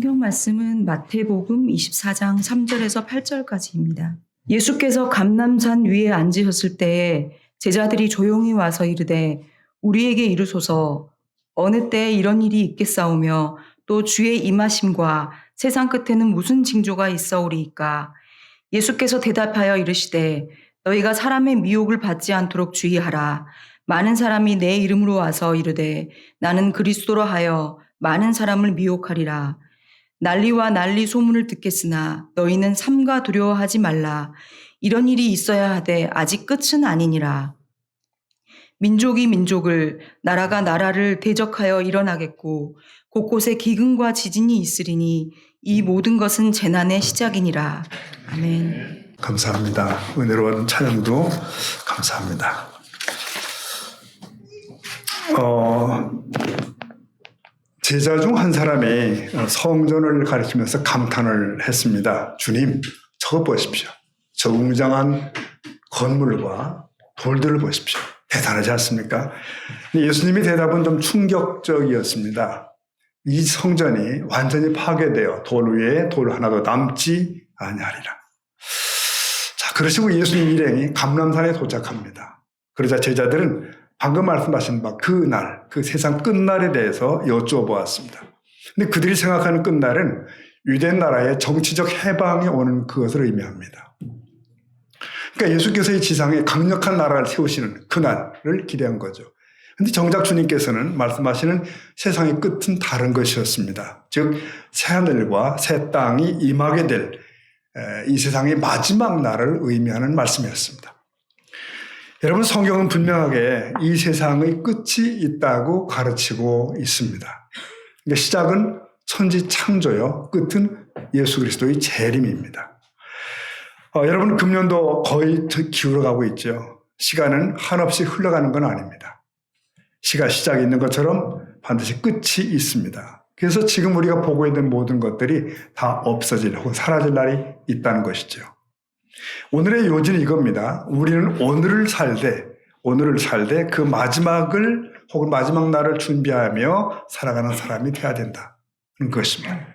성경 말씀은 마태복음 24장 3절에서 8절까지입니다. 예수께서 감람산 위에 앉으셨을 때에 제자들이 조용히 와서 이르되 우리에게 이르소서 어느 때에 이런 일이 있겠사오며 또 주의 임하심과 세상 끝에는 무슨 징조가 있사오리이까. 예수께서 대답하여 이르시되 너희가 사람의 미혹을 받지 않도록 주의하라. 많은 사람이 내 이름으로 와서 이르되 나는 그리스도라 하여 많은 사람을 미혹하리라. 난리와 난리 소문을 듣겠으나 너희는 삼가 두려워하지 말라. 이런 일이 있어야 하되 아직 끝은 아니니라. 민족이 민족을, 나라가 나라를 대적하여 일어나겠고 곳곳에 기근과 지진이 있으리니 이 모든 것은 재난의 시작이니라. 아멘. 감사합니다. 은혜로운 찬양도 감사합니다. 제자 중 한 사람이 성전을 가리키면서 감탄을 했습니다. 주님, 저거 보십시오. 저 웅장한 건물과 돌들을 보십시오. 대단하지 않습니까? 예수님의 대답은 좀 충격적이었습니다. 이 성전이 완전히 파괴되어 돌 위에 돌 하나도 남지 아니하리라. 자, 그러시고 예수님 일행이 감람산에 도착합니다. 그러자 제자들은 방금 말씀하신 바 그날, 그 세상 끝날에 대해서 여쭈어보았습니다. 근데 그들이 생각하는 끝날은 유대 나라의 정치적 해방이 오는 그것을 의미합니다. 그러니까 예수께서 이 지상에 강력한 나라를 세우시는 그날을 기대한 거죠. 그런데 정작 주님께서는 말씀하시는 세상의 끝은 다른 것이었습니다. 즉 새하늘과 새 땅이 임하게 될 이 세상의 마지막 날을 의미하는 말씀이었습니다. 여러분, 성경은 분명하게 이 세상의 끝이 있다고 가르치고 있습니다. 그러니까 시작은 천지 창조요, 끝은 예수 그리스도의 재림입니다. 여러분, 금년도 거의 기울어가고 있죠. 시간은 한없이 흘러가는 건 아닙니다. 시가 시작이 있는 것처럼 반드시 끝이 있습니다. 그래서 지금 우리가 보고 있는 모든 것들이 다 없어질 혹은 사라질 날이 있다는 것이죠. 오늘의 요지는 이겁니다. 우리는 오늘을 살되 그 마지막을 혹은 마지막 날을 준비하며 살아가는 사람이 되어야 된다는 것입니다.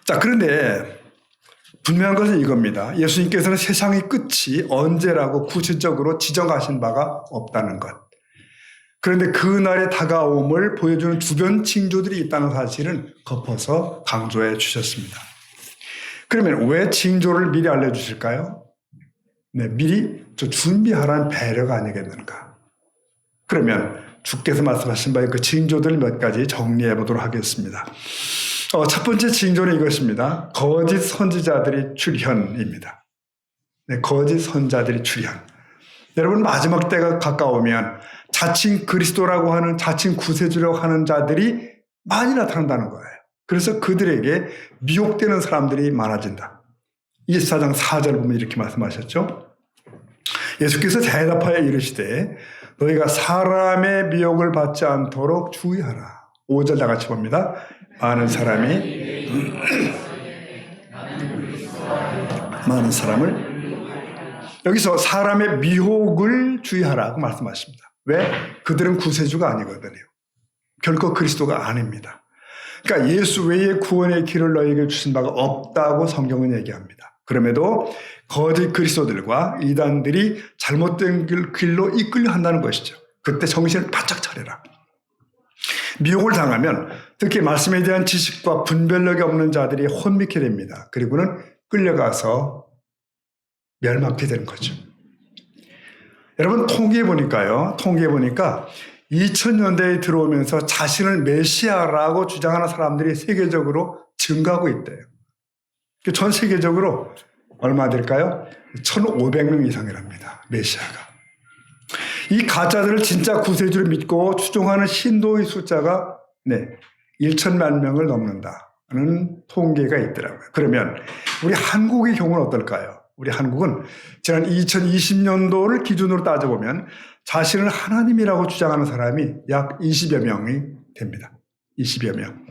자, 그런데 분명한 것은 이겁니다. 예수님께서는 세상의 끝이 언제라고 구체적으로 지정하신 바가 없다는 것. 그런데 그 날의 다가옴을 보여주는 주변 징조들이 있다는 사실은 덮어서 강조해 주셨습니다. 그러면 왜 징조를 미리 알려주실까요? 네, 미리 준비하라는 배려가 아니겠는가. 그러면 주께서 말씀하신 바의 그 징조들 몇 가지 정리해 보도록 하겠습니다. 첫 번째 징조는 이것입니다. 거짓 선지자들의 출현입니다. 네, 거짓 선자들의 출현. 여러분, 마지막 때가 가까우면 자칭 그리스도라고 하는, 자칭 구세주라고 하는 자들이 많이 나타난다는 거예요. 그래서 그들에게 미혹되는 사람들이 많아진다. 24장 4절 보면 이렇게 말씀하셨죠. 예수께서 대답하여 이르시되 너희가 사람의 미혹을 받지 않도록 주의하라. 5절 다 같이 봅니다. 많은 사람을 여기서 사람의 미혹을 주의하라고 말씀하십니다. 왜? 그들은 구세주가 아니거든요. 결코 그리스도가 아닙니다. 그러니까 예수 외에 구원의 길을 너희에게 주신 바가 없다고 성경은 얘기합니다. 그럼에도 거짓 그리스도들과 이단들이 잘못된 길로 이끌려 한다는 것이죠. 그때 정신을 바짝 차려라. 미혹을 당하면 특히 말씀에 대한 지식과 분별력이 없는 자들이 혼미케 됩니다. 그리고는 끌려가서 멸망케 되는 거죠. 여러분, 통계해 보니까 2000년대에 들어오면서 자신을 메시아라고 주장하는 사람들이 세계적으로 증가하고 있대요. 전 세계적으로 얼마 될까요? 1,500명 이상이랍니다. 메시아가. 이 가짜들을 진짜 구세주를 믿고 추종하는 신도의 숫자가 1천만 명을 넘는다는 통계가 있더라고요. 그러면 우리 한국의 경우는 어떨까요? 우리 한국은 지난 2020년도를 기준으로 따져보면 자신을 하나님이라고 주장하는 사람이 약 20여 명이 됩니다. 20여 명.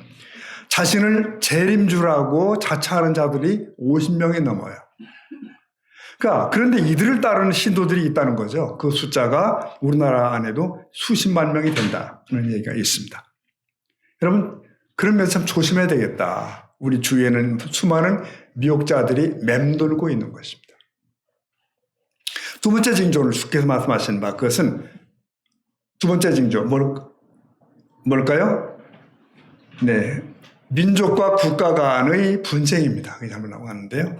자신을 재림주라고 자처하는 자들이 50명이 넘어요. 그런데 이들을 따르는 신도들이 있다는 거죠. 그 숫자가 우리나라 안에도 수십만 명이 된다는 얘기가 있습니다. 여러분, 그런 면에서 참 조심해야 되겠다. 우리 주위에는 수많은 미혹자들이 맴돌고 있는 것입니다. 두 번째 징조, 오늘 주께서 말씀하신 바, 그것은 두 번째 징조, 뭘까요? 네. 민족과 국가 간의 분쟁입니다. 그게 잘못 나왔는데요.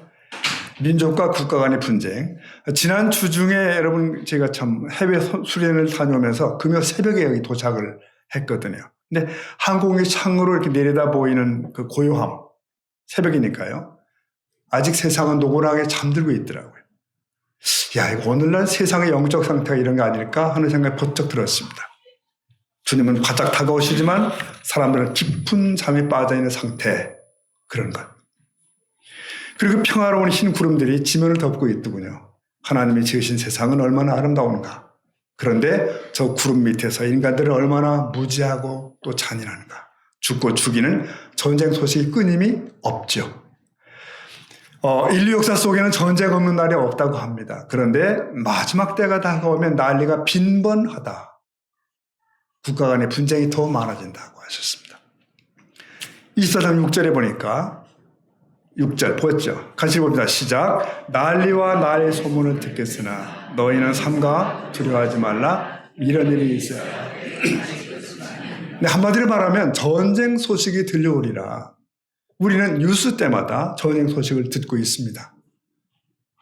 민족과 국가 간의 분쟁. 지난 주 중에 여러분, 제가 참 해외 수련을 다녀오면서 금요 새벽에 여기 도착을 했거든요. 근데 항공기 창으로 이렇게 내려다 보이는 그 고요함, 새벽이니까요. 아직 세상은 노곤하게 잠들고 있더라고요. 야, 이거 오늘날 세상의 영적 상태가 이런 게 아닐까 하는 생각이 번쩍 들었습니다. 주님은 바짝 다가오시지만 사람들은 깊은 잠에 빠져있는 상태, 그런 것. 그리고 평화로운 흰 구름들이 지면을 덮고 있더군요. 하나님이 지으신 세상은 얼마나 아름다운가. 그런데 저 구름 밑에서 인간들은 얼마나 무지하고 또 잔인한가. 죽고 죽이는 전쟁 소식이 끊임이 없죠. 인류 역사 속에는 전쟁 없는 날이 없다고 합니다. 그런데 마지막 때가 다가오면 난리가 빈번하다. 국가 간의 분쟁이 더 많아진다고 하셨습니다. 24장 6절에 보니까 6절 보였죠? 같이 봅니다. 시작. 난리와 나의 소문을 듣겠으나 너희는 삼가 두려워하지 말라. 이런 일이 있어요. 네, 한마디로 말하면 전쟁 소식이 들려오리라. 우리는 뉴스 때마다 전쟁 소식을 듣고 있습니다.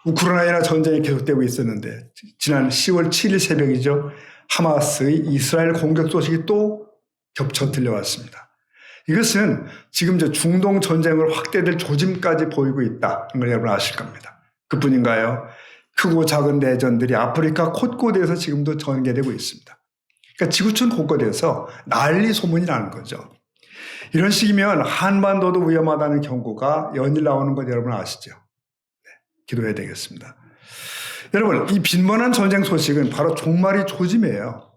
우크라이나 전쟁이 계속되고 있었는데 지난 10월 7일 새벽이죠. 하마스의 이스라엘 공격 소식이 또 겹쳐 들려왔습니다. 이것은 지금 중동 전쟁을 확대될 조짐까지 보이고 있다는 걸 여러분 아실 겁니다. 그뿐인가요? 크고 작은 내전들이 아프리카 곳곳에서 지금도 전개되고 있습니다. 그러니까 지구촌 곳곳에서 난리 소문이 나는 거죠. 이런 식이면 한반도도 위험하다는 경고가 연일 나오는 것 여러분 아시죠? 네, 기도해야 되겠습니다. 여러분, 이 빈번한 전쟁 소식은 바로 종말이 조짐이에요.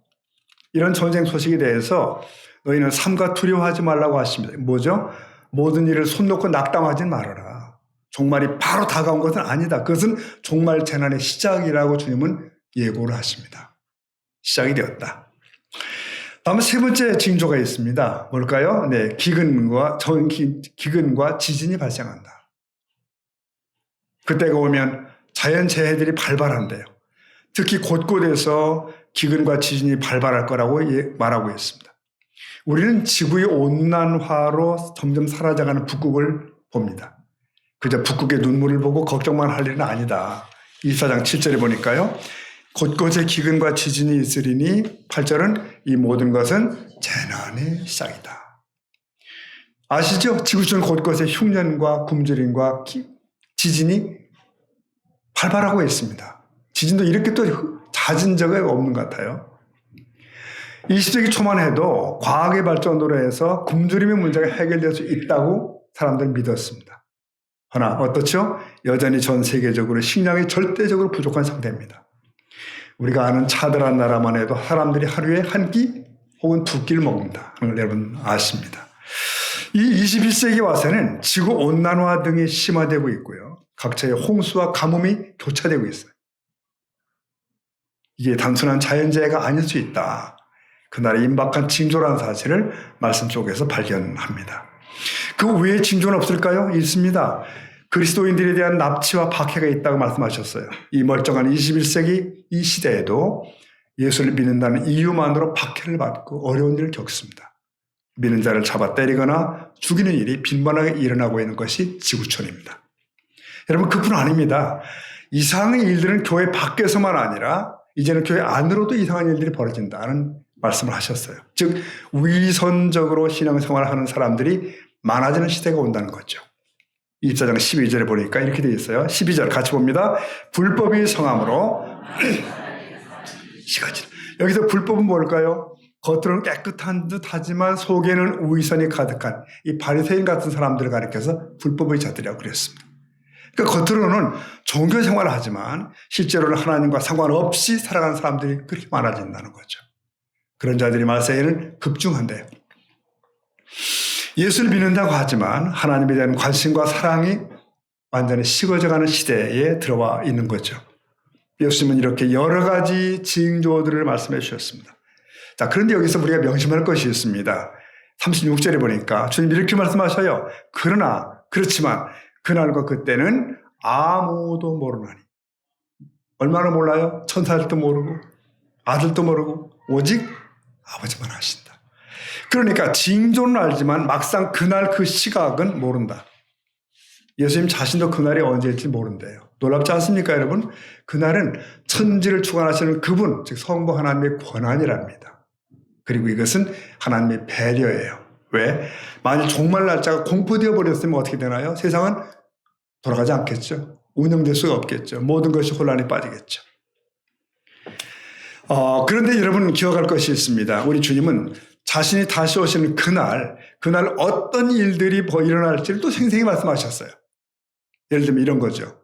이런 전쟁 소식에 대해서 너희는 삼가 두려워하지 말라고 하십니다. 뭐죠? 모든 일을 손 놓고 낙담하지 말아라. 종말이 바로 다가온 것은 아니다. 그것은 종말 재난의 시작이라고 주님은 예고를 하십니다. 시작이 되었다. 다음 세 번째 징조가 있습니다. 뭘까요? 네, 기근과 지진이 발생한다. 그때가 오면 자연재해들이 발발한대요. 특히 곳곳에서 기근과 지진이 발발할 거라고 말하고 있습니다. 우리는 지구의 온난화로 점점 사라져가는 북극을 봅니다. 그저 북극의 눈물을 보고 걱정만 할 일은 아니다. 24장 7절에 보니까요. 곳곳에 기근과 지진이 있으리니 8절은 이 모든 것은 재난의 시작이다. 아시죠? 지구촌 곳곳에 흉년과 굶주림과 지진이 발발하고 있습니다. 지진도 이렇게 또 잦은 적이 없는 것 같아요. 20세기 초만 해도 과학의 발전으로 해서 굶주림의 문제가 해결될 수 있다고 사람들은 믿었습니다. 그러나 어떻죠? 여전히 전 세계적으로 식량이 절대적으로 부족한 상태입니다. 우리가 아는 차들한 나라만 해도 사람들이 하루에 한 끼 혹은 두 끼를 먹는다. 그걸 여러분 아십니다. 이 21세기 와서는 지구 온난화 등이 심화되고 있고요. 각처의 홍수와 가뭄이 교차되고 있어요. 이게 단순한 자연재해가 아닐 수 있다. 그날의 임박한 징조라는 사실을 말씀 속에서 발견합니다. 그 외에 징조는 없을까요? 있습니다. 그리스도인들에 대한 납치와 박해가 있다고 말씀하셨어요. 이 멀쩡한 21세기 이 시대에도 예수를 믿는다는 이유만으로 박해를 받고 어려운 일을 겪습니다. 믿는 자를 잡아 때리거나 죽이는 일이 빈번하게 일어나고 있는 것이 지구촌입니다. 여러분, 그뿐 아닙니다. 이상한 일들은 교회 밖에서만 아니라 이제는 교회 안으로도 이상한 일들이 벌어진다는 말씀을 하셨어요. 즉 위선적으로 신앙생활을 하는 사람들이 많아지는 시대가 온다는 거죠. 24장 12절에 보니까 이렇게 되어 있어요. 12절 같이 봅니다. 불법이 성함으로 시가지. 여기서 불법은 뭘까요? 겉으로는 깨끗한 듯 하지만 속에는 위선이 가득한 이 바리새인 같은 사람들을 가리켜서 불법의 자들이라고 그랬습니다. 그러니까 겉으로는 종교 생활을 하지만 실제로는 하나님과 상관없이 살아가는 사람들이 그렇게 많아진다는 거죠. 그런 자들이 말세에는 급증한대요. 예수를 믿는다고 하지만 하나님에 대한 관심과 사랑이 완전히 식어져가는 시대에 들어와 있는 거죠. 예수님은 이렇게 여러 가지 징조들을 말씀해 주셨습니다. 자, 그런데 여기서 우리가 명심할 것이 있습니다. 36절에 보니까 주님 이렇게 말씀하셔요. 그러나 그렇지만 그날과 그때는 아무도 모르나니. 얼마나 몰라요? 천사들도 모르고 아들도 모르고 오직 아버지만 아신다. 그러니까 징조는 알지만 막상 그날 그 시각은 모른다. 예수님 자신도 그날이 언제일지 모른대요. 놀랍지 않습니까, 여러분? 그날은 천지를 주관하시는 그분, 즉 성부 하나님의 권한이랍니다. 그리고 이것은 하나님의 배려예요. 왜? 만일 종말 날짜가 공포되어 버렸으면 어떻게 되나요? 세상은 돌아가지 않겠죠. 운영될 수가 없겠죠. 모든 것이 혼란에 빠지겠죠. 그런데 여러분 기억할 것이 있습니다. 우리 주님은 자신이 다시 오시는 그날 어떤 일들이 일어날지를 또 생생히 말씀하셨어요. 예를 들면 이런 거죠.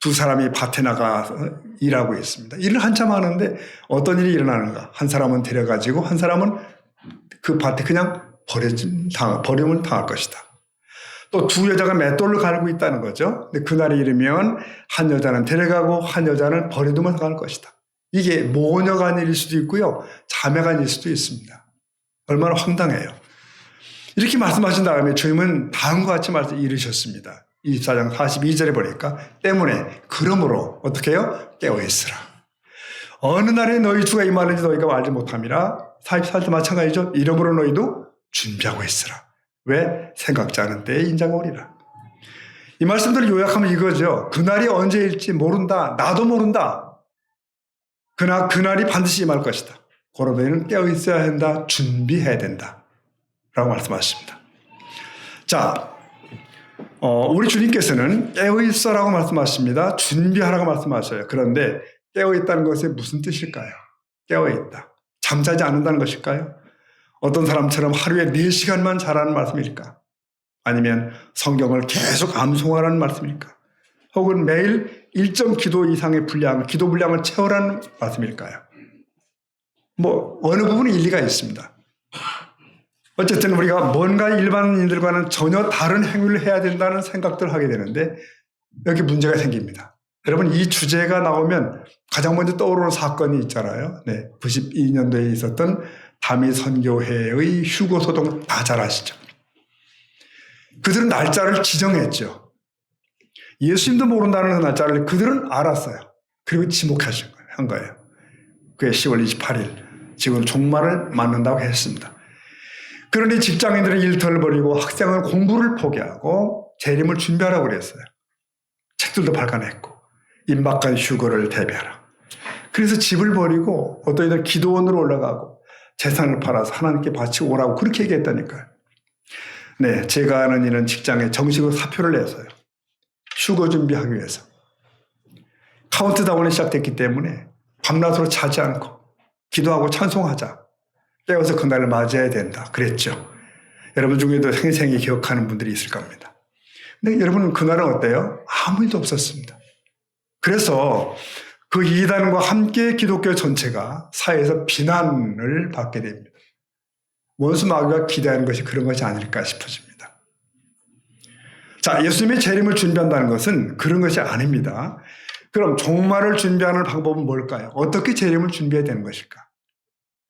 두 사람이 밭에 나가서 일하고 있습니다. 일을 한참 하는데 어떤 일이 일어나는가? 한 사람은 데려가지고 한 사람은 그 밭에 그냥 버림을 당할 것이다. 또 두 여자가 맷돌을 갈고 있다는 거죠. 근데 그날이 이르면 한 여자는 데려가고 한 여자는 버려두면 갈 것이다. 이게 모녀 간 일일 수도 있고요. 자매 간 일일 수도 있습니다. 얼마나 황당해요. 이렇게 말씀하신 다음에 주님은 다음과 같이 이르셨습니다. 24장 42절에 보니까 때문에 그러므로 어떻게 해요? 깨어있으라. 어느 날에 너희 주가 임하는지 너희가 알지 못함이라. 44절 마찬가지죠. 이러므로 너희도 준비하고 있으라. 왜? 생각지 않은 때에 인자가 오리라. 이 말씀들을 요약하면 이거죠. 그날이 언제일지 모른다. 나도 모른다. 그러나 그날이 반드시 임할 것이다. 그러면 깨어있어야 한다. 준비해야 된다. 라고 말씀하십니다. 자, 우리 주님께서는 깨어있어라고 말씀하십니다. 준비하라고 말씀하셔요. 그런데 깨어있다는 것이 무슨 뜻일까요? 깨어있다. 잠자지 않는다는 것일까요? 어떤 사람처럼 하루에 4시간만 자라는 말씀일까? 아니면 성경을 계속 암송하라는 말씀일까? 혹은 매일 일정 기도 이상의 기도 분량을 채우라는 말씀일까요? 어느 부분은 일리가 있습니다. 어쨌든 우리가 뭔가 일반인들과는 전혀 다른 행위를 해야 된다는 생각들을 하게 되는데 여기 문제가 생깁니다. 여러분 이 주제가 나오면 가장 먼저 떠오르는 사건이 있잖아요. 92년도에 있었던 다미 선교회의 휴거 소동 다 잘 아시죠? 그들은 날짜를 지정했죠. 예수님도 모른다는 날짜를 그들은 알았어요. 그리고 지목한 거예요. 그게 10월 28일 지금 종말을 맞는다고 했습니다. 그러니 직장인들은 일터를 버리고 학생은 공부를 포기하고 재림을 준비하라고 그랬어요. 책들도 발간했고 임박한 휴거를 대비하라. 그래서 집을 버리고 어떤 이들 기도원으로 올라가고 재산을 팔아서 하나님께 바치고 오라고 그렇게 얘기했다니까요. 제가 아는 이는 직장에 정식으로 사표를 내서요. 휴거 준비하기 위해서. 카운트다운이 시작됐기 때문에 밤낮으로 자지 않고 기도하고 찬송하자. 깨어서 그날을 맞이해야 된다. 그랬죠. 여러분 중에도 생생히 기억하는 분들이 있을 겁니다. 근데 여러분 그날은 어때요? 아무 일도 없었습니다. 그래서 그 이단과 함께 기독교 전체가 사회에서 비난을 받게 됩니다. 원수 마귀가 기대하는 것이 그런 것이 아닐까 싶어집니다. 자, 예수님의 재림을 준비한다는 것은 그런 것이 아닙니다. 그럼 종말을 준비하는 방법은 뭘까요? 어떻게 재림을 준비해야 되는 것일까?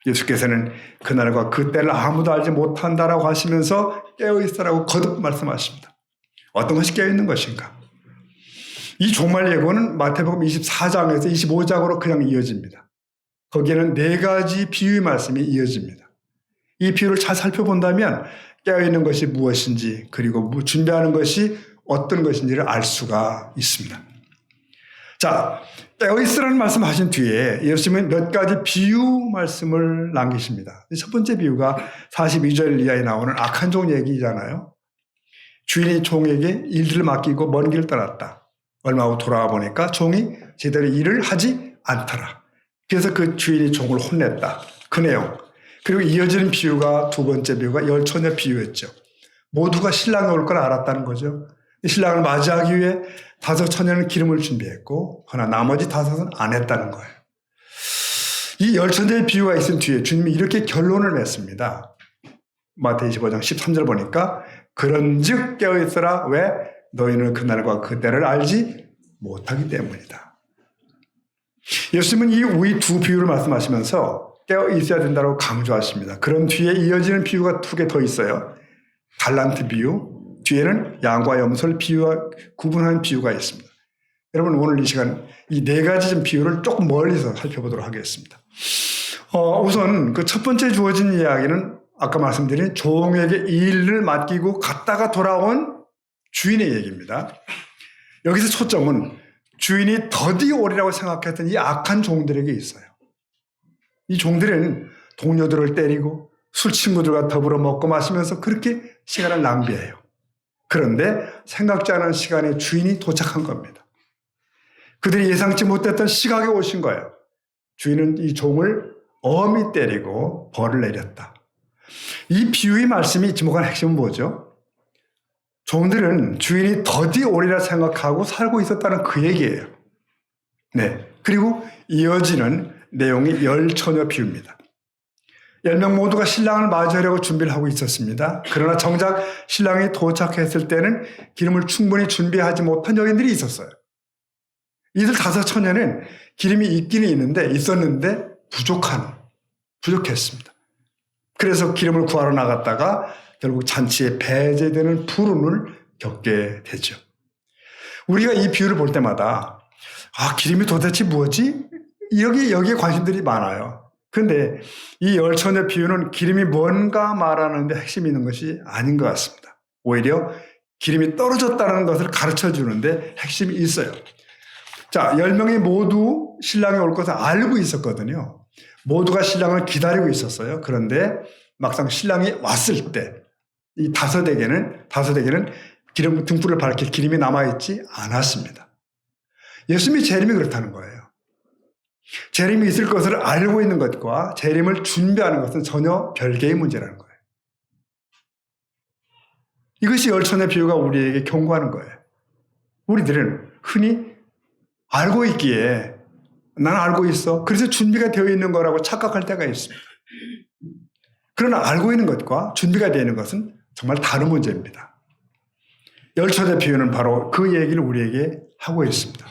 예수께서는 그날과 그때를 아무도 알지 못한다라고 하시면서 깨어있으라고 거듭 말씀하십니다. 어떤 것이 깨어있는 것인가? 이 종말 예고는 마태복음 24장에서 25장으로 그냥 이어집니다. 거기에는 4가지 비유의 말씀이 이어집니다. 이 비유를 잘 살펴본다면 깨어있는 것이 무엇인지 그리고 준비하는 것이 어떤 것인지를 알 수가 있습니다. 자, 깨어있으라는 말씀하신 뒤에 예수님은 몇 가지 비유 말씀을 남기십니다. 첫 번째 비유가 42절 이하에 나오는 악한 종 얘기잖아요. 주인이 종에게 일들을 맡기고 먼 길을 떠났다. 얼마 후 돌아와 보니까 종이 제대로 일을 하지 않더라. 그래서 그 주인이 종을 혼냈다. 그 내용. 그리고 이어지는 비유가 두 번째 비유가 열처녀 비유였죠. 모두가 신랑이 올 걸 알았다는 거죠. 신랑을 맞이하기 위해 5처녀는 기름을 준비했고 그러나 나머지 5은 안 했다는 거예요. 이 열처녀의 비유가 있은 뒤에 주님이 이렇게 결론을 냈습니다. 마태 25장 13절 보니까 그런즉 깨어있으라. 왜? 너희는 그날과 그때를 알지 못하기 때문이다. 예수님은 이 위 두 비유를 말씀하시면서 깨어있어야 된다고 강조하십니다. 그런 뒤에 이어지는 비유가 2개 더 있어요. 달란트 비유 뒤에는 양과 염소를 구분하는 비유가 있습니다. 여러분 오늘 이 시간 이 네 가지 좀 비유를 조금 멀리서 살펴보도록 하겠습니다. 우선 그 첫 번째 주어진 이야기는 아까 말씀드린 종에게 이 일을 맡기고 갔다가 돌아온 주인의 얘기입니다. 여기서 초점은 주인이 더디 오리라고 생각했던 이 악한 종들에게 있어요. 이 종들은 동료들을 때리고 술 친구들과 더불어 먹고 마시면서 그렇게 시간을 낭비해요. 그런데 생각지 않은 시간에 주인이 도착한 겁니다. 그들이 예상치 못했던 시각에 오신 거예요. 주인은 이 종을 엄히 때리고 벌을 내렸다. 이 비유의 말씀이 지목한 핵심은 뭐죠? 종들은 주인이 더디 오리라 생각하고 살고 있었다는 그 얘기예요. 네. 그리고 이어지는 내용이 열 처녀 비유입니다. 10명 모두가 신랑을 맞이하려고 준비를 하고 있었습니다. 그러나 정작 신랑이 도착했을 때는 기름을 충분히 준비하지 못한 여인들이 있었어요. 이들 5 처녀는 기름이 있기는 있었는데 부족했습니다. 그래서 기름을 구하러 나갔다가 결국 잔치에 배제되는 불운을 겪게 되죠. 우리가 이 비유를 볼 때마다 기름이 도대체 뭐지? 여기에 관심들이 많아요. 그런데 이 10처녀 비유는 기름이 뭔가 말하는데 핵심이 있는 것이 아닌 것 같습니다. 오히려 기름이 떨어졌다는 것을 가르쳐 주는데 핵심이 있어요. 자, 10명이 모두 신랑이 올 것을 알고 있었거든요. 모두가 신랑을 기다리고 있었어요. 그런데 막상 신랑이 왔을 때 이 5에게는 기름 등불을 밝힐 기름이 남아있지 않았습니다. 예수님이 재림이 그렇다는 거예요. 재림이 있을 것을 알고 있는 것과 재림을 준비하는 것은 전혀 별개의 문제라는 거예요. 이것이 10처녀 비유가 우리에게 경고하는 거예요. 우리들은 흔히 알고 있기에 나는 알고 있어. 그래서 준비가 되어 있는 거라고 착각할 때가 있습니다. 그러나 알고 있는 것과 준비가 되어 있는 것은 정말 다른 문제입니다. 10처녀 비유는 바로 그 얘기를 우리에게 하고 있습니다.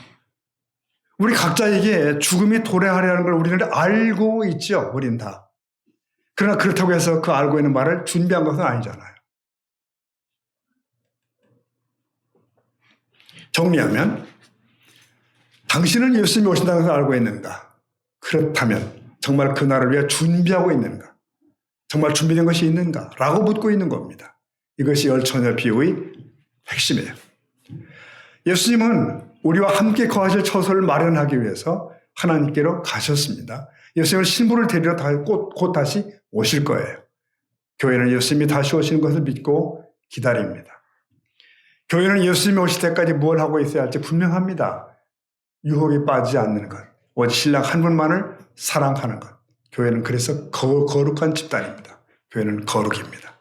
우리 각자에게 죽음이 도래하려는 걸 우리는 알고 있죠. 우리는 다. 그러나 그렇다고 해서 그 알고 있는 말을 준비한 것은 아니잖아요. 정리하면 당신은 예수님이 오신다는 것을 알고 있는가? 그렇다면 정말 그 날을 위해 준비하고 있는가? 정말 준비된 것이 있는가? 라고 묻고 있는 겁니다. 이것이 10처녀 비유의 핵심이에요. 예수님은 우리와 함께 거하실 처소를 마련하기 위해서 하나님께로 가셨습니다. 예수님은 신부를 데리러 곧 다시 오실 거예요. 교회는 예수님이 다시 오시는 것을 믿고 기다립니다. 교회는 예수님이 오실 때까지 뭘 하고 있어야 할지 분명합니다. 유혹에 빠지지 않는 것, 오직 신랑 한 분만을 사랑하는 것. 교회는 그래서 거룩한 집단입니다. 교회는 거룩입니다.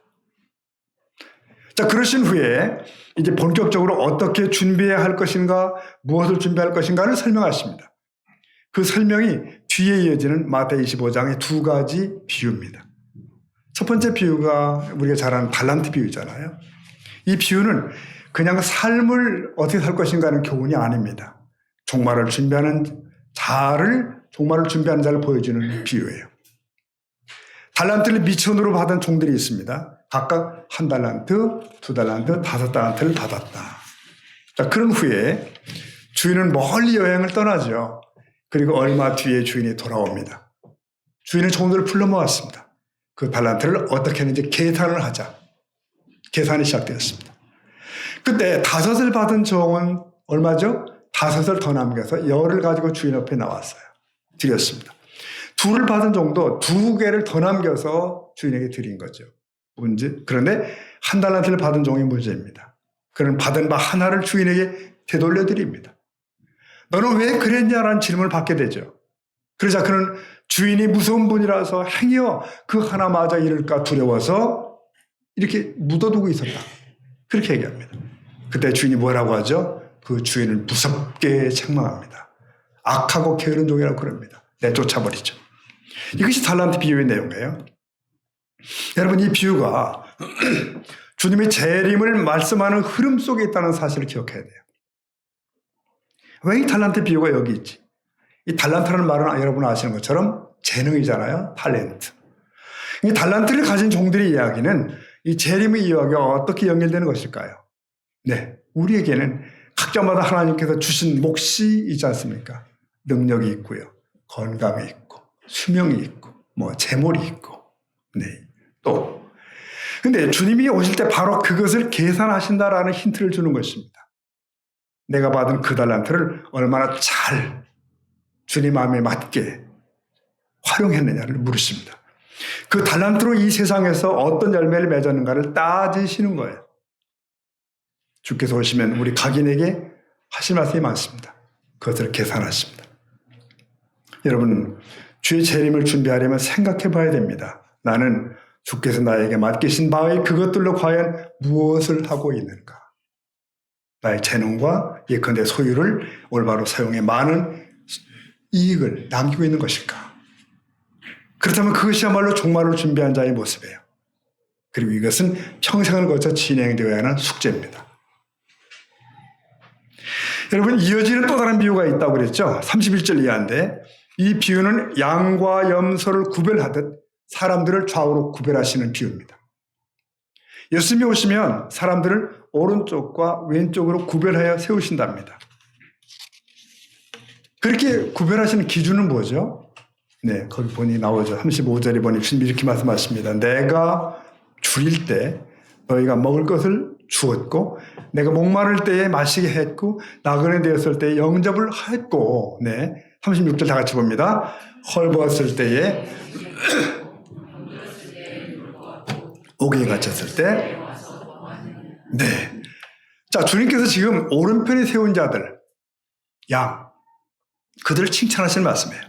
자, 그러신 후에 이제 본격적으로 어떻게 준비해야 할 것인가, 무엇을 준비할 것인가를 설명하십니다. 그 설명이 뒤에 이어지는 마태복음 25장의 2가지 비유입니다. 첫 번째 비유가 우리가 잘 아는 달란트 비유잖아요. 이 비유는 그냥 삶을 어떻게 살 것인가 하는 교훈이 아닙니다. 종말을 준비하는 자를 보여주는 비유예요. 달란트를 미천으로 받은 종들이 있습니다. 각각 1달란트, 2달란트, 5달란트를 받았다. 자, 그런 후에 주인은 멀리 여행을 떠나죠. 그리고 얼마 뒤에 주인이 돌아옵니다. 주인은 종들을 불러 모았습니다. 그 달란트를 어떻게 하는지 계산을 하자. 계산이 시작되었습니다. 그때 5을 받은 종은 얼마죠? 5을 더 남겨서 10을 가지고 주인 앞에 나왔어요. 드렸습니다. 2를 받은 종도 2개를 더 남겨서 주인에게 드린 거죠. 그런데 1달란트를 받은 종이 문제입니다. 그는 받은 바 하나를 주인에게 되돌려 드립니다. 너는 왜 그랬냐라는 질문을 받게 되죠. 그러자 그는 주인이 무서운 분이라서 행여 그 하나마저 잃을까 두려워서 이렇게 묻어두고 있었다. 그렇게 얘기합니다. 그때 주인이 뭐라고 하죠? 그 주인을 무섭게 책망합니다. 악하고 게으른 종이라고 그럽니다. 내쫓아버리죠. 이것이 달란트 비유의 내용이에요. 여러분, 이 비유가 주님의 재림을 말씀하는 흐름 속에 있다는 사실을 기억해야 돼요. 왜 이 달란트 비유가 여기 있지? 이 달란트라는 말은 여러분 아시는 것처럼 재능이잖아요. 탤런트. 이 달란트를 가진 종들의 이야기는 이 재림의 이야기와 어떻게 연결되는 것일까요? 네, 우리에게는 각자마다 하나님께서 주신 몫이 있지 않습니까? 능력이 있고요, 건강이 있고, 수명이 있고, 재물이 있고, 네, 또. 근데 주님이 오실 때 바로 그것을 계산하신다라는 힌트를 주는 것입니다. 내가 받은 그 달란트를 얼마나 잘 주님 마음에 맞게 활용했느냐를 물으십니다. 그 달란트로 이 세상에서 어떤 열매를 맺었는가를 따지시는 거예요. 주께서 오시면 우리 각인에게 하실 말씀이 많습니다. 그것을 계산하십니다. 여러분, 주의 재림을 준비하려면 생각해 봐야 됩니다. 나는 주께서 나에게 맡기신 바의 그것들로 과연 무엇을 하고 있는가? 나의 재능과 예컨대 소유를 올바로 사용해 많은 이익을 남기고 있는 것일까? 그렇다면 그것이야말로 종말을 준비한 자의 모습이에요. 그리고 이것은 평생을 거쳐 진행되어야 하는 숙제입니다. 여러분, 이어지는 또 다른 비유가 있다고 그랬죠? 31절 이하인데 이 비유는 양과 염소를 구별하듯 사람들을 좌우로 구별하시는 비유입니다. 예수님이 오시면 사람들을 오른쪽과 왼쪽으로 구별하여 세우신답니다. 그렇게 구별하시는 기준은 뭐죠? 네, 거기 보니 나오죠. 35절에 보니 주님이 이렇게 말씀하십니다. 내가 줄일 때 너희가 먹을 것을 주었고 내가 목마를 때에 마시게 했고 나그네 되었을 때에 영접을 했고, 네, 36절 다 같이 봅니다. 헐벗을 때에 옥에 갇혔을 때, 네. 자, 주님께서 지금 오른편에 세운 자들, 양, 그들을 칭찬하시는 말씀이에요.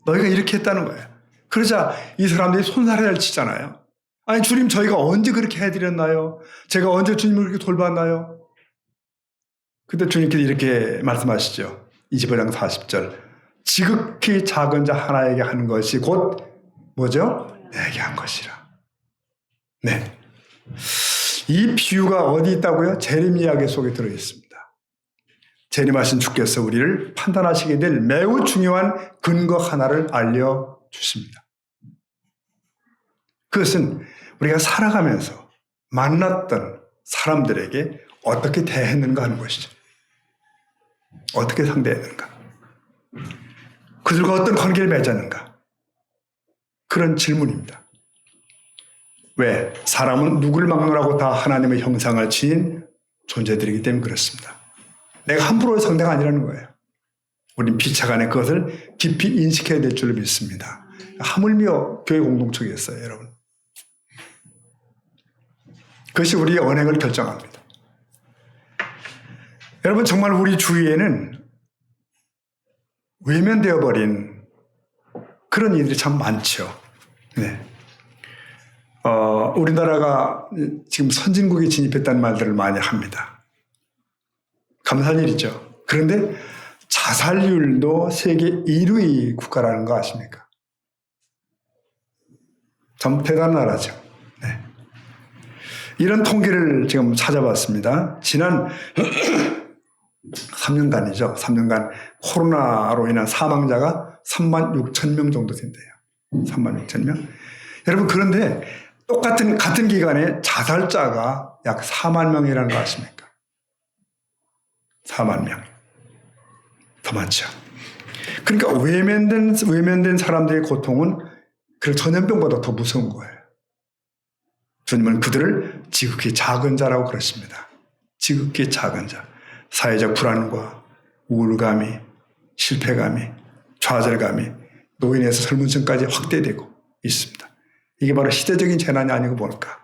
너희가 이렇게 했다는 거예요. 그러자 이 사람들이 손사래를 치잖아요. 아니, 주님, 저희가 언제 그렇게 해드렸나요? 제가 언제 주님을 그렇게 돌봤나요? 그때 주님께서 이렇게 말씀하시죠. 25장 40절. 지극히 작은 자 하나에게 하는 것이 곧 뭐죠? 내게 한 것이라. 네. 이 비유가 어디 있다고요? 재림 이야기 속에 들어있습니다. 재림하신 주께서 우리를 판단하시게 될 매우 중요한 근거 하나를 알려주십니다. 그것은 우리가 살아가면서 만났던 사람들에게 어떻게 대했는가 하는 것이죠. 어떻게 상대했는가. 그들과 어떤 관계를 맺었는가. 그런 질문입니다. 왜? 사람은 누굴 막론하고 다 하나님의 형상을 지닌 존재들이기 때문에 그렇습니다. 내가 함부로 상대가 아니라는 거예요. 우린 피차간에 그것을 깊이 인식해야 될 줄을 믿습니다. 하물며 교회 공동체였어요, 여러분. 그것이 우리의 언행을 결정합니다. 여러분, 정말 우리 주위에는 외면되어 버린 그런 일들이 참 많죠. 네. 우리나라가 지금 선진국에 진입했다는 말들을 많이 합니다. 감사한 일이죠. 그런데 자살률도 세계 1위 국가라는 거 아십니까? 참 대단한 나라죠. 네. 이런 통계를 지금 찾아봤습니다. 지난 3년간이죠. 3년간 코로나로 인한 사망자가 3만 6천 명 정도 된대요. 3만 6천 명. 여러분, 그런데 같은 기간에 자살자가 약 4만 명이라는 거 아십니까? 4만 명. 더 많죠. 그러니까 외면된 사람들의 고통은 그 전염병보다 더 무서운 거예요. 주님은 그들을 지극히 작은 자라고 그러십니다. 지극히 작은 자. 사회적 불안과 우울감이, 실패감이, 좌절감이 노인에서 젊은 층까지 확대되고 있습니다. 이게 바로 시대적인 재난이 아니고 뭘까?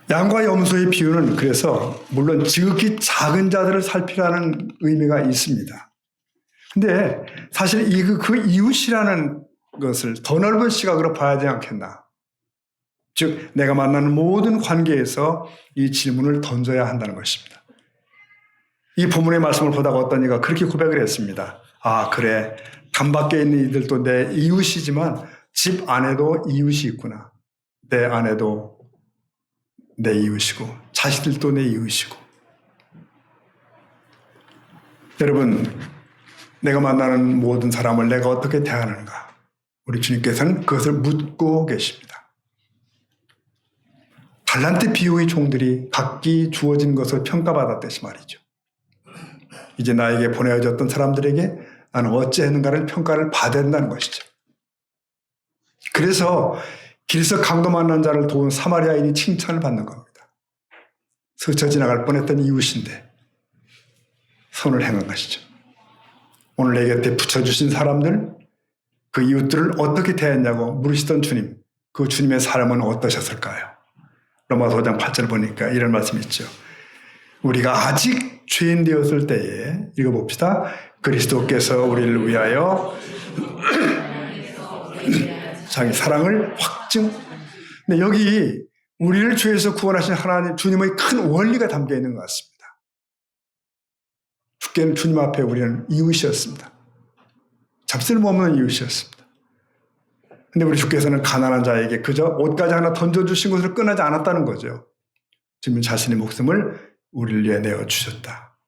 양과 염소의 비유는 그래서 물론 지극히 작은 자들을 살피라는 의미가 있습니다. 근데 사실 그 이웃이라는 것을 더 넓은 시각으로 봐야 되지 않겠나. 즉, 내가 만나는 모든 관계에서 이 질문을 던져야 한다는 것입니다. 이 본문의 말씀을 보다가 어떤 이가 그렇게 고백을 했습니다. 아, 그래. 담 밖에 있는 이들도 내 이웃이지만 집 안에도 이웃이 있구나. 내 아내도 내 이웃이고 자식들도 내 이웃이고. 여러분, 내가 만나는 모든 사람을 내가 어떻게 대하는가? 우리 주님께서는 그것을 묻고 계십니다. 달란트 비유의 종들이 각기 주어진 것을 평가받았듯이 말이죠. 이제 나에게 보내어졌던 사람들에게 나는 어찌했는가를 평가를 받아야 된다는 것이죠. 그래서 길에서 강도 만난 자를 도운 사마리아인이 칭찬을 받는 겁니다. 스쳐 지나갈 뻔했던 이웃인데 선을 행한 것이죠. 오늘 내 곁에 붙여주신 사람들, 그 이웃들을 어떻게 대했냐고 물으시던 주님, 그 주님의 삶은 어떠셨을까요? 로마서 5장 8절 보니까 이런 말씀이 있죠. 우리가 아직 죄인 되었을 때에, 읽어봅시다. 그리스도께서 우리를 위하여 자기 사랑을 확증. 근데 여기 우리를 죄에서 구원하신 하나님, 주님의 큰 원리가 담겨 있는 것 같습니다. 주께는 주님 앞에 우리는 이웃이었습니다. 잡쓸모없는 이웃이었습니다. 근데 우리 주께서는 가난한 자에게 그저 옷가지 하나 던져주신 것을 끝나지 않았다는 거죠. 주님 자신의 목숨을 우리를 위해 내어주셨다.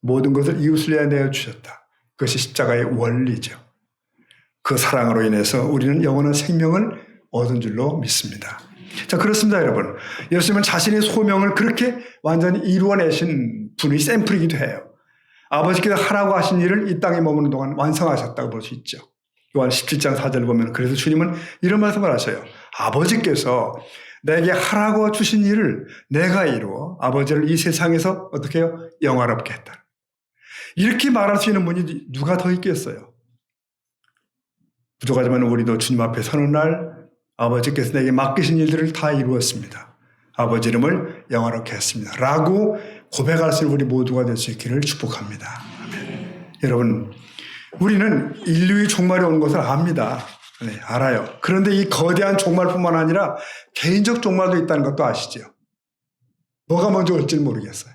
모든 것을 이웃을 위해 내어주셨다. 그것이 십자가의 원리죠. 그 사랑으로 인해서 우리는 영원한 생명을 얻은 줄로 믿습니다. 자, 그렇습니다, 여러분. 예수님은 자신의 소명을 그렇게 완전히 이루어내신 분의 샘플이기도 해요. 아버지께서 하라고 하신 일을 이 땅에 머무는 동안 완성하셨다고 볼 수 있죠. 요한 17장 4절을 보면 그래서 주님은 이런 말씀을 하셔요. 아버지께서 내게 하라고 주신 일을 내가 이루어 아버지를 이 세상에서 어떻게 해요? 영화롭게 했다. 이렇게 말할 수 있는 분이 누가 더 있겠어요? 부족하지만 우리도 주님 앞에 서는 날 아버지께서 내게 맡기신 일들을 다 이루었습니다. 아버지 이름을 영화롭게 했습니다. 라고 고백할 수 있는 우리 모두가 될 수 있기를 축복합니다. 아멘. 여러분, 우리는 인류의 종말이 오는 것을 압니다. 네, 알아요. 그런데 이 거대한 종말뿐만 아니라 개인적 종말도 있다는 것도 아시죠? 뭐가 먼저 올지는 모르겠어요.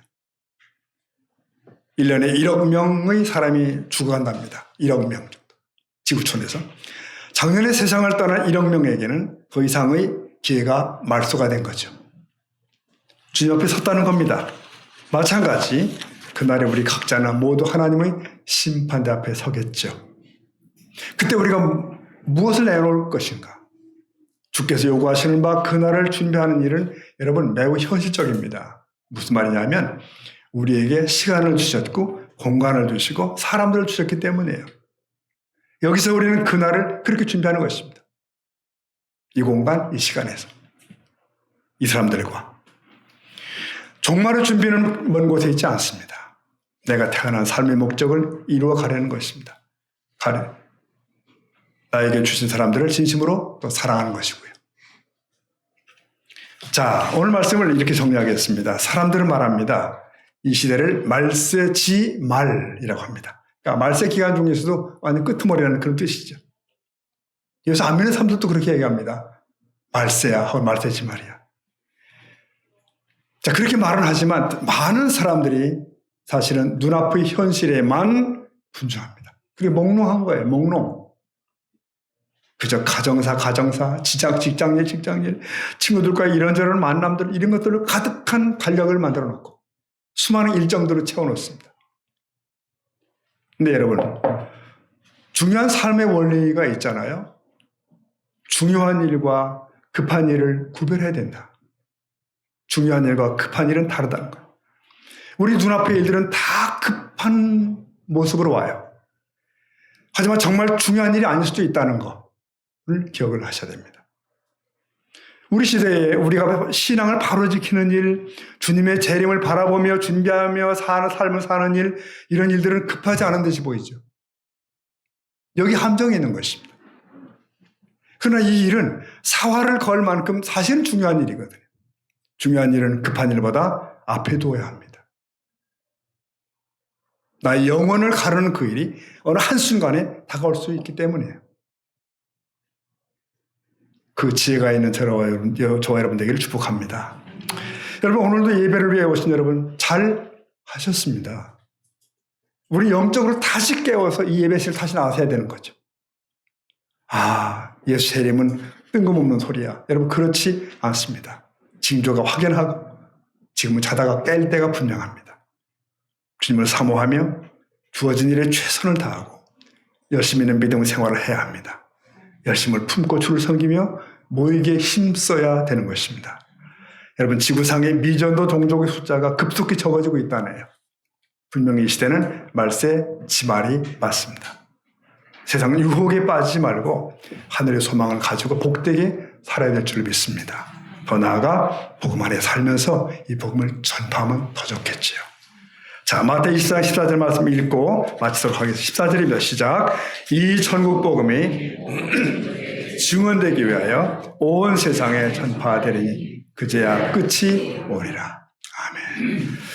1년에 1억 명의 사람이 죽어간답니다. 1억 명 정도. 지구촌에서. 작년에 세상을 떠난 1억 명에게는 더 이상의 기회가 말소가 된 거죠. 주님 앞에 섰다는 겁니다. 마찬가지 그날에 우리 각자는 모두 하나님의 심판대 앞에 서겠죠. 그때 우리가 무엇을 내놓을 것인가? 주께서 요구하시는 바 그날을 준비하는 일은 여러분 매우 현실적입니다. 무슨 말이냐면 우리에게 시간을 주셨고 공간을 주시고 사람들을 주셨기 때문이에요. 여기서 우리는 그날을 그렇게 준비하는 것입니다. 이 공간, 이 시간에서. 이 사람들과. 종말의 준비는 먼 곳에 있지 않습니다. 내가 태어난 삶의 목적을 이루어 가려는 것입니다. 나에게 주신 사람들을 진심으로 또 사랑하는 것이고요. 자, 오늘 말씀을 이렇게 정리하겠습니다. 사람들은 말합니다. 이 시대를 말세지말이라고 합니다. 그러니까 말세 기간 중에서도 완전 끄트머리라는 그런 뜻이죠. 여기서 안 믿는 사람들도 그렇게 얘기합니다. 말세야 하고 말세지말이야. 자, 그렇게 말은 하지만 많은 사람들이 사실은 눈앞의 현실에만 분주합니다. 그게 몽롱한 거예요. 몽롱. 그저 가정사, 직장일, 친구들과의 이런저런 만남들, 이런 것들을 가득한 달력을 만들어 놓고 수많은 일정들을 채워놓습니다. 근데 여러분, 중요한 삶의 원리가 있잖아요. 중요한 일과 급한 일을 구별해야 된다. 중요한 일과 급한 일은 다르다는 거예요. 우리 눈앞의 일들은 다 급한 모습으로 와요. 하지만 정말 중요한 일이 아닐 수도 있다는 것을 기억을 하셔야 됩니다. 우리 시대에 우리가 신앙을 바로 지키는 일, 주님의 재림을 바라보며 준비하며 사는 삶을 사는 일, 이런 일들은 급하지 않은 듯이 보이죠. 여기 함정이 있는 것입니다. 그러나 이 일은 사활을 걸 만큼 사실은 중요한 일이거든요. 중요한 일은 급한 일보다 앞에 두어야 합니다. 나의 영혼을 가르는 그 일이 어느 한순간에 다가올 수 있기 때문이에요. 그 지혜가 있는 저와 여러분 되기를 축복합니다. 여러분, 오늘도 예배를 위해 오신 여러분 잘 하셨습니다. 우리 영적으로 다시 깨워서 이 예배실 다시 나와서야 되는 거죠. 아, 예수 재림은 뜬금없는 소리야. 여러분, 그렇지 않습니다. 징조가 확연하고 지금은 자다가 깰 때가 분명합니다. 주님을 사모하며 주어진 일에 최선을 다하고 열심히 있는 믿음 생활을 해야 합니다. 열심을 품고 주를 섬기며 모이게 힘써야 되는 것입니다. 여러분, 지구상의 미전도 종족의 숫자가 급속히 적어지고 있다네요. 분명히 이 시대는 말세 지말이 맞습니다. 세상 유혹에 빠지지 말고 하늘의 소망을 가지고 복되게 살아야 될 줄 믿습니다. 더 나아가 복음 안에 살면서 이 복음을 전파하면 더 좋겠지요. 자, 마태 24장 14절 말씀 읽고 마치도록 하겠습니다. 14절입니다. 시작. 이 천국 복음이 증언되기 위하여 온 세상에 전파되리니 그제야 끝이 오리라. 아멘.